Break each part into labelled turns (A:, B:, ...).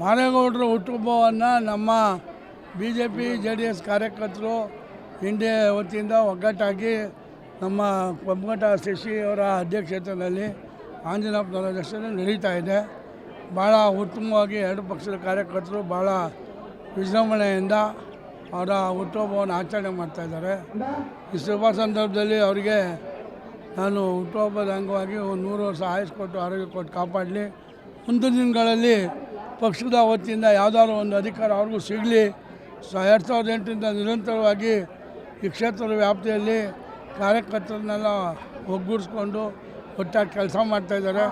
A: ಮಾದೇಗೌಡರ ಹುಟ್ಟುಹಬ್ಬವನ್ನು ನಮ್ಮ BJP JDS ಕಾರ್ಯಕರ್ತರು ಇಂಡಿಯಾ ವತಿಯಿಂದ ಒಗ್ಗಟ್ಟಾಗಿ ನಮ್ಮ ಪಂಪಘಟ್ಟ ಶಶಿ ಅವರ ಅಧ್ಯಕ್ಷತೆಯಲ್ಲಿ ಆಂಜನೇಯಪ್ಪನವರ ದರ್ಶನ ನಡೀತಾ ಇದೆ. ಭಾಳ ಉತ್ತಮವಾಗಿ ಎರಡು ಪಕ್ಷದ ಕಾರ್ಯಕರ್ತರು ಭಾಳ ವಿಜೃಂಭಣೆಯಿಂದ ಅವರ ಹುಟ್ಟುಹಬ್ಬವನ್ನು ಆಚರಣೆ ಮಾಡ್ತಾಯಿದ್ದಾರೆ. ಈ ಶುಭ ಸಂದರ್ಭದಲ್ಲಿ ಅವರಿಗೆ ನಾನು ಹುಟ್ಟುಹಬ್ಬದ ಅಂಗವಾಗಿ 100 ವರ್ಷ ಆಯುಷ್ ಕೊಟ್ಟು ಆರೋಗ್ಯ ಕೊಟ್ಟು ಕಾಪಾಡಲಿ. ಮುಂದಿನ ದಿನಗಳಲ್ಲಿ ಪಕ್ಷದ ವತಿಯಿಂದ ಯಾವುದಾದ್ರು ಒಂದು ಅಧಿಕಾರ ಅವ್ರಿಗೂ ಸಿಗಲಿ. 2008ರಿಂದ ನಿರಂತರವಾಗಿ ಈ ಕ್ಷೇತ್ರದ ವ್ಯಾಪ್ತಿಯಲ್ಲಿ ಕಾರ್ಯಕರ್ತರನ್ನೆಲ್ಲ ಒಗ್ಗೂಡಿಸ್ಕೊಂಡು ಒಟ್ಟಾಗಿ ಕೆಲಸ ಮಾಡ್ತಾಯಿದ್ದಾರೆ.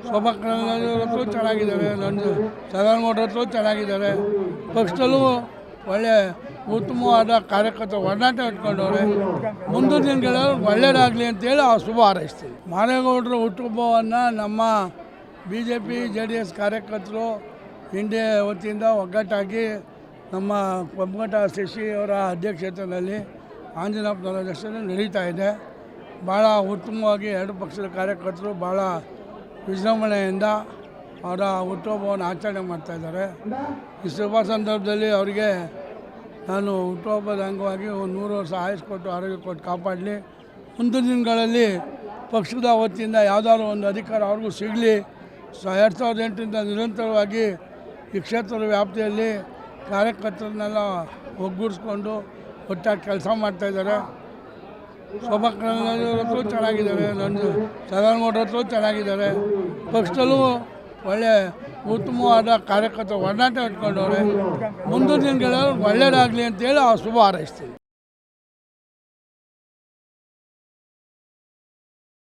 A: ಶೋಭಾ ಹತ್ರ ಚೆನ್ನಾಗಿದ್ದಾರೆ, ನಂದು ಸದಾನಗೌಡ್ರ ಹತ್ರ ಚೆನ್ನಾಗಿದ್ದಾರೆ. ಪಕ್ಷದಲ್ಲೂ ಒಳ್ಳೆ ಉತ್ತಮವಾದ ಕಾರ್ಯಕರ್ತ ಒಡನಾಟ ಇಟ್ಕೊಂಡವ್ರೆ. ಮುಂದಿನ ದಿನಗಳಲ್ಲಿ ಒಳ್ಳೆಯದಾಗಲಿ ಅಂತೇಳಿ ಶುಭ ಹಾರೈಸ್ತೀವಿ. ಮಾದೇಗೌಡರ ಹುಟ್ಟುಹಬ್ಬವನ್ನು ನಮ್ಮ BJP JDS ಕಾರ್ಯಕರ್ತರು ಇಂಡಿಯಾ ವತಿಯಿಂದ ಒಗ್ಗಟ್ಟಾಗಿ ನಮ್ಮ ಪಂಪಘಟ್ಟ ಶಶಿ ಅವರ ಅಧ್ಯಕ್ಷತೆಯಲ್ಲಿ ಆಂಜನೇಯಪ್ಪನವರ ದರ್ಶನ ನಡೀತಾ ಇದೆ. ಭಾಳ ಉತ್ತಮವಾಗಿ ಎರಡು ಪಕ್ಷದ ಕಾರ್ಯಕರ್ತರು ಭಾಳ ವಿಜೃಂಭಣೆಯಿಂದ ಅವರ ಹುಟ್ಟುಹಬ್ಬವನ್ನು ಆಚರಣೆ ಮಾಡ್ತಾಯಿದ್ದಾರೆ. ಈ ಶುಭ ಸಂದರ್ಭದಲ್ಲಿ ಅವರಿಗೆ ನಾನು ಹುಟ್ಟುಹಬ್ಬದ ಅಂಗವಾಗಿ 100 ವರ್ಷ ಆಯುಷ್ ಕೊಟ್ಟು ಆರೋಗ್ಯ ಕೊಟ್ಟು ಕಾಪಾಡಲಿ. ಮುಂದಿನ ದಿನಗಳಲ್ಲಿ ಪಕ್ಷದ ವತಿಯಿಂದ ಯಾವುದಾದ್ರು ಒಂದು ಅಧಿಕಾರ ಅವ್ರಿಗೂ ಸಿಗಲಿ. 2008ರಿಂದ ನಿರಂತರವಾಗಿ ಈ ಕ್ಷೇತ್ರದ ವ್ಯಾಪ್ತಿಯಲ್ಲಿ ಕಾರ್ಯಕರ್ತರನ್ನೆಲ್ಲ ಒಗ್ಗೂಡಿಸ್ಕೊಂಡು ಒಟ್ಟಾಗಿ ಕೆಲಸ ಮಾಡ್ತಾಯಿದ್ದಾರೆ. ಶೋಭಾ ಹತ್ರ ಚೆನ್ನಾಗಿದ್ದಾರೆ, ನಂದು ಸದಾನಗೌಡ್ರ ಹತ್ರ ಚೆನ್ನಾಗಿದ್ದಾರೆ. ಪಕ್ಷದಲ್ಲೂ ಒಳ್ಳೆ ಉತ್ತಮವಾದ ಕಾರ್ಯಕರ್ತ ಒಡನಾಟ ಇಟ್ಕೊಂಡವ್ರೆ. ಮುಂದಿನ ದಿನಗಳಲ್ಲಿ ಒಳ್ಳೆಯದಾಗಲಿ ಅಂತೇಳಿ ಶುಭ ಹಾರೈಸ್ತೀವಿ.